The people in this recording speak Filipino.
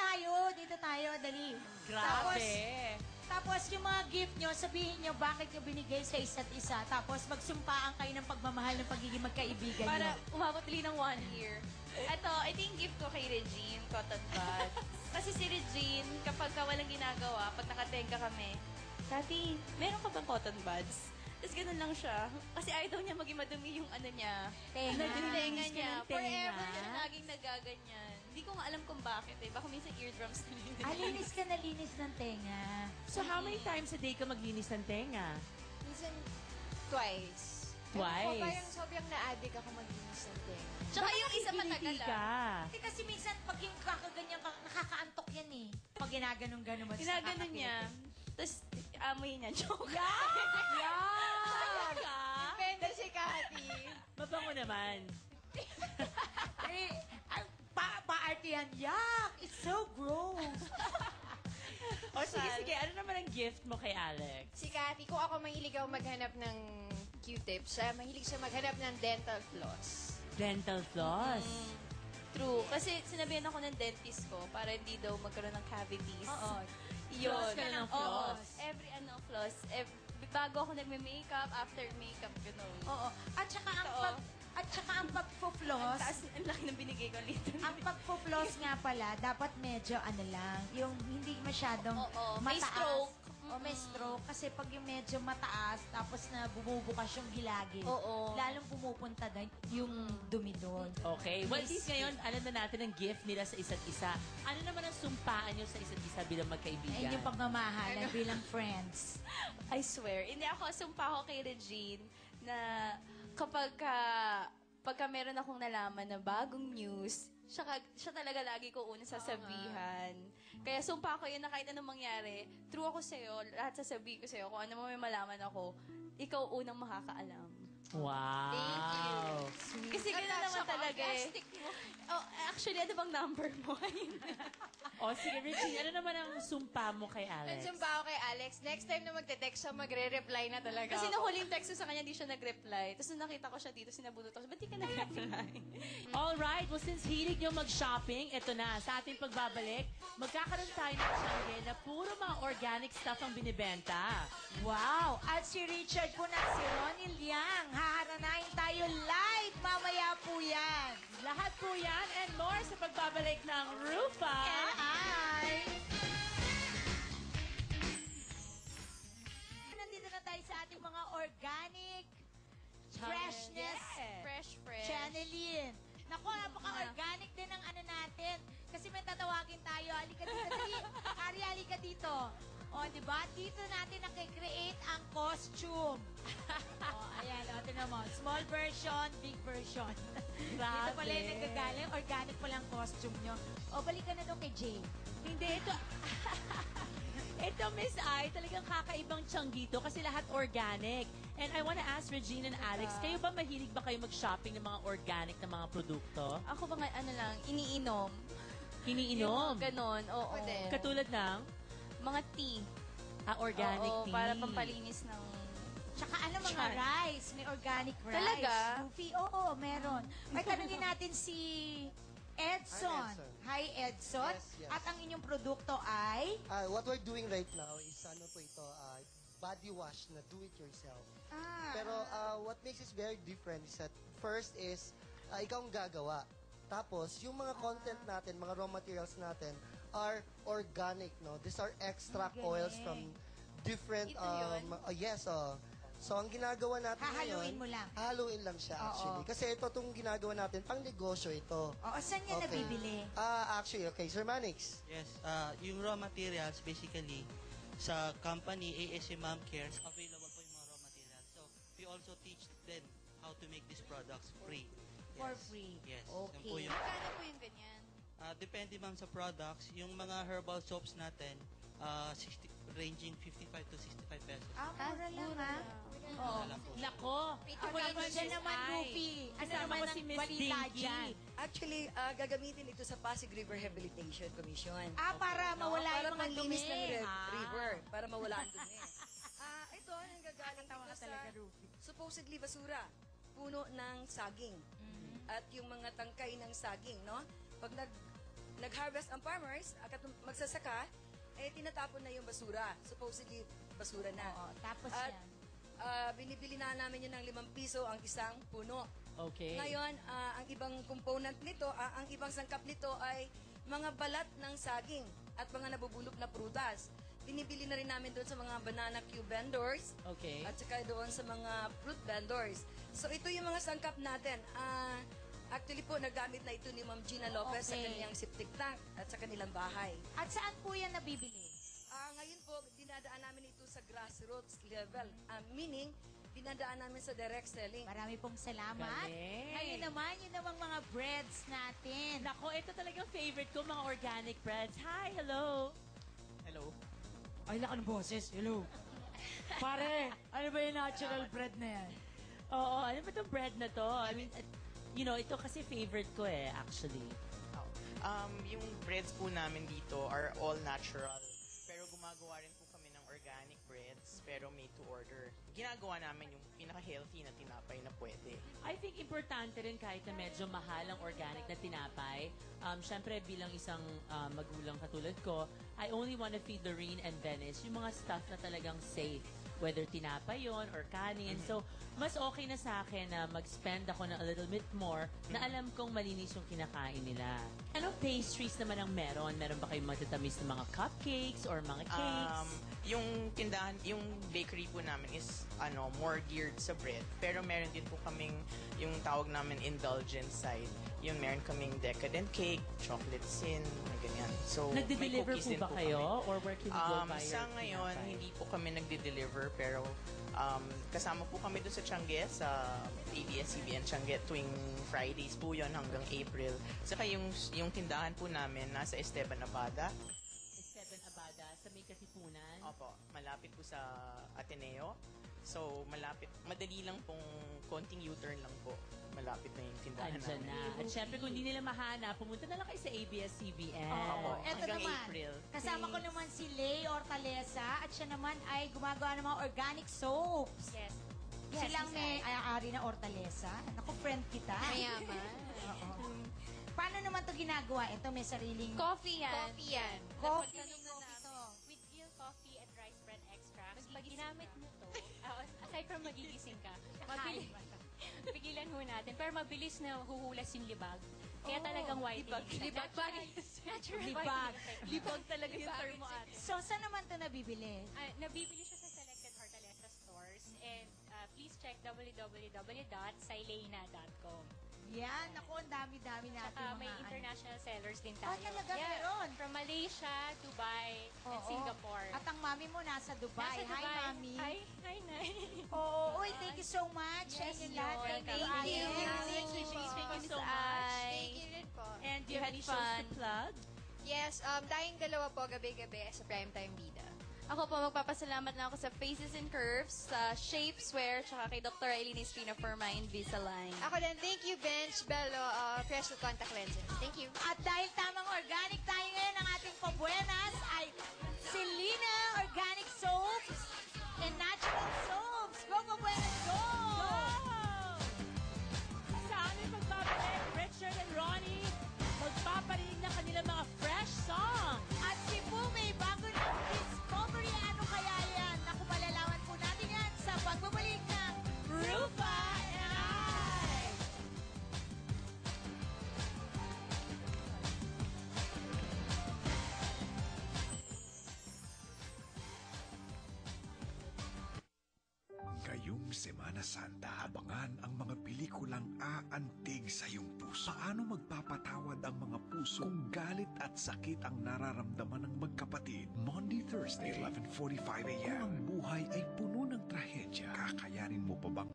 Dito tayo, dali. Grabe. Tapos yung mga gift nyo, sabihin nyo bakit nyo binigay sa isa't isa. Tapos magsumpaan kayo ng pagmamahal ng pagiging magkaibigan nyo. Para umabot ulit ng 1 year. Ito, ito yung gift ko kay Regine, cotton buds. Kasi si Regine, kapag walang ginagawa, pag nakatenga kami, Tati, meron ka bang cotton buds? Tapos ganun lang siya. Kasi ayaw niya maging madumi yung ano niya. Tenga. Yung tenga niya. Ng tenga. Forever siya laging nagaganyan. Hindi ko nga alam kung bakit eh. Baka minsan eardrums na yun. Linis ka na linis ng tenga. So how many times a day ka maglinis ng tenga? Minsan, twice. Twice? Ako, parang sobrang na-addict ako maglinis ng tenga. Tsaka yung isa matagal Nakikiliti lang. ka. Hindi kasi minsan pag yung kakaganyan ka, nakakaantok yan eh. Pag ginaganon-ganon mo. Ginaganon niya. Tapos, amoy niya. Joke. Depende si Cathy. Mabango naman. Pa-arte yan. Yuck! It's so gross. O sige, ano naman ang gift mo kay Alex? Si Cathy, kung ako mahilig ako maghanap ng Q-tips, siya mahilig siya maghanap ng dental floss. Dental floss. True. Kasi sinabihan ako ng dentist ko para hindi daw magkaroon ng cavities. Oo. Yun. Floss ka ng floss. Every floss. Bago ako nagme-makeup, after makeup, gano'n. Oo. At saka ang pagpo-floss, Ang laki ng binigay ko later. ang pagpo-floss nga pala, dapat medyo ano lang, yung hindi masyadong Oo, mataas. may stroke. O may stroke. Kasi pag yung medyo mataas, tapos na bumubukas yung gilagid, Oo. lalong pumupunta doon yung dumi doon. Okay. Well, at least ngayon, alam na natin ang gift nila sa isa't isa. Ano naman ang sumpaan nyo sa isa't isa bilang magkaibigan? Ayun yung pagmamahalan bilang friends. I swear. Hindi ako, sumpa ko kay Regine na pagka meron akong nalaman na bagong news, siya talaga lagi ko una sasabihan. Kaya sumpa ko yun na kahit anong mangyari, true ako sa'yo, lahat sasabihin ko sa'yo, kung ano mo may malaman ako, ikaw unang makakaalam. Wow. Thank you. Kasi gano'n naman talaga eh. Oh, actually, ano bang number mo? O sige, Regine, ano naman ang sumpa mo kay Alex? Nandiyan ba ako kay Alex? Next time na magte-text siya, magre-reply na talaga Kasi ako. nung huling text ko sa kanya, di siya nag-reply. Tapos nung nakita ko siya dito, sinabunot ako, ba't di ka nag-reply? Alright, well since hilig nyo mag-shopping, eto na, sa ating pagbabalik, magkakaroon tayo ng sangge na puro mga organic stuff ang binibenta. Wow! At si Richard po na si Ronnie Liang. Haharanahin tayo live. Mamaya po yan. Lahat po yan and more sa pagbabalik ng Rufa. Hi! Nandito na tayo sa ating mga organic freshness. Fresh. Channeline. Naku, napaka-organic din ang ano natin. Kasi may tatawagin tayo. Halika dito, dali. Ari, halika dito. O, di ba? Dito natin nakikreate ang costume. O, ayan. O, tingnan mo. Small version, big version. Dito pala yung nagagaling. Organic pala ang costume nyo. O, balik ka na doon kay Jay. Hindi, ito... ito, Miss I, talagang kakaibang tsanggito kasi lahat organic. And I wanna ask Regine and Alex, kayo ba mahilig ba kayo mag-shopping ng mga organic na mga produkto? Ako ba nga, ano lang, iniinom. Iniinom? Ganon, oo. Ako din. Katulad ng Mga tea. organic Oo, tea. para pampalinis ng... Tsaka ano mga Char. rice? May organic rice. Talaga? Goofy? Oo, meron. Ay, tanungin natin si Edson. Hi, Edson. Yes, yes. At ang inyong produkto ay... What we're doing right now is ano po ito, body wash na do it yourself. Pero what makes this very different is that first is ikaw ang gagawa. Tapos yung mga content natin, mga raw materials natin are organic, no? These are extract Galing. oils from different Ito yun? yes, So, ang ginagawa natin Hahaluin ngayon, mo lang. hahaluin lang siya, Oo. actually. Kasi ito itong ginagawa natin, pang negosyo ito. Oo, saan niya nabibili? Actually, okay, Sir Manix. Yes, yung raw materials basically sa company ASM Mom Cares, available po yung mga raw materials. So, we also teach them how to make these products free. For Yes. free. Yes. Okay. Yan po yung, Magkano po yung ganyan? depende ma'am sa products. Yung mga herbal soaps natin, ranging 55 to 65 pesos. Mura lang ha? Oo. Wala po. Nako! Ako naman siya naman, Goofy. Ano Kasama naman ko ang si Miss balita Dinky. dyan? Actually, gagamitin ito sa Pasig River Rehabilitation Commission. Para mawala para yung mga panlinis dumi. ng river. Para mawala ang dumi. Ito, nanggagaling Tawa ito ka talaga, sa Rufi. supposedly basura. Puno ng saging. At yung mga tangkay ng saging, no? Pag nag-harvest ang farmers, akat magsasaka, tinatapon na yung basura. Supposedly, basura na. Oo, tapos At yan. binibili na namin yun ng 5 piso ang isang puno. Okay. Ngayon, ang ibang component nito, ang ibang sangkap nito ay mga balat ng saging at mga nabubulok na prutas. Binibili na rin namin doon sa mga banana cube vendors Okay. at saka doon sa mga fruit vendors. So ito yung mga sangkap natin. Actually po, nagamit na ito ni Ma'am Gina Lopez sa Okay. kanyang septic tank at sa kanilang bahay. At saan po yan nabibili? Ngayon po, dinadaan namin ito sa grassroots level. Meaning, dinadaan namin sa direct selling. Marami pong salamat. Galing. Ngayon naman, yun namang mga breads natin. Nako, ito talagang favorite ko, mga organic breads. Hi, hello. Hello. Ay, laka ng boses. Hello. Pare, ano ba yung natural bread na yan? Oo, ano ba itong bread na to? I mean, ito kasi favorite ko actually. Yung breads po namin dito are all natural. Pero gumagawa rin po kami ng organic breads, pero made to order. Ginagawa namin yung pinaka-healthy na tinapay na pwede. I think importante rin kahit na medyo mahal ang organic na tinapay. Siyempre, bilang isang magulang katulad ko, I only want to feed Doreen and Venice yung mga stuff na talagang safe. Whether tinapay yon or kanin. So, mas okay na sa akin na mag-spend ako ng a little bit more na alam kong malinis yung kinakain nila. Anong pastries naman ang meron? Meron ba kayong matatamis na mga cupcakes or mga cakes? Yung tindahan, yung bakery po namin is more geared sa bread. Pero meron din po kaming yung tawag namin indulgent side. Yung meron kaming decadent cake, chocolate sin, ganyan. So, may Nagde-deliver cookies po din ba kayo? Or where can we go buy Sa your ngayon, tinapay? hindi po kami nagde-deliver, pero kasama po kami doon sa Tiange, sa ABS-CBN Tiange, tuwing Fridays po yon hanggang April. Saka yung tindahan po namin nasa Esteban Abada. Esteban Abada sa may Katipunan. Opo, malapit po sa Ateneo. So, madali lang pong konting U-turn lang po. Malapit na yung tindahan Andyan namin. na. At syempre, kung hindi nila mahanap, pumunta na lang kayo sa ABS-CBN. Oo. Eto Hanggang naman, April. kasama ko naman si Lay Hortaleza at siya naman ay gumagawa ng mga organic soaps. Yes. Silang may ari na Hortaleza. Naku, friend kita. Mayaman. Oo. Paano naman to ginagawa? Ito may sariling... Coffee yan. Coffee yan. Coffee. Anong coffee to? With real coffee and rice bran extracts. Pag ginamit mo to, aside from magigising ka, pigilan ho natin. Pero mabilis na huhulas yung libag. Kaya talagang whitening. Libag. Natural Libag. Libag talaga yung term mo, ate. So, saan naman to nabibili? Nabibili siya sa selected Hortaleza stores. And please check www.silena.com. Yan, naku, ang dami-dami natin Tsaka mga may ano. international sellers din tayo. talaga meron? From Malaysia, Dubai, and Oo. Singapore. At ang mami mo nasa Dubai. Nasa Dubai. Hi, mami. Hi, Nay. Oo, uy, thank you so much. Yes, Sa inyong lahat. welcome. Thank Thank you. you. Thank you. Thank you so much. Thank you rin po. And do you You have had any shows fun. to plug? Yes, dahing dalawa po gabi-gabi sa Primetime Bida. Ako po, magpapasalamat na ako sa Faces and Curves, sa Shapewear, tsaka kay Dr. Eileen Espina for my Invisalign. Ako din, thank you, Bench Bello, Fresh Contact Lenses. Thank you. At dahil tamang organic tayo ngayon, ang ating pabuenas ay Selena Organic Soaps and Natural Soaps. Go, pabuenas, go! Sa aming pagbabalik, Richard and Ronnie, magpaparinig na kanilang mga fresh song. At si Poo may bago ng discovery. Ano kaya yan? Naku, malalaman po natin yan sa pagbabalik ng Rufa and I. Ngayong Semana Santa, abangan ang mga pelikulang aantig sa iyong puso. Paano magpapatawad ang mga puso kung galit at sakit ang nararamdaman ng magkapatid? Monday, Thursday, 11:45 a.m. Kung ang buhay ay puno ng trahedya, kakayanin mo pa bang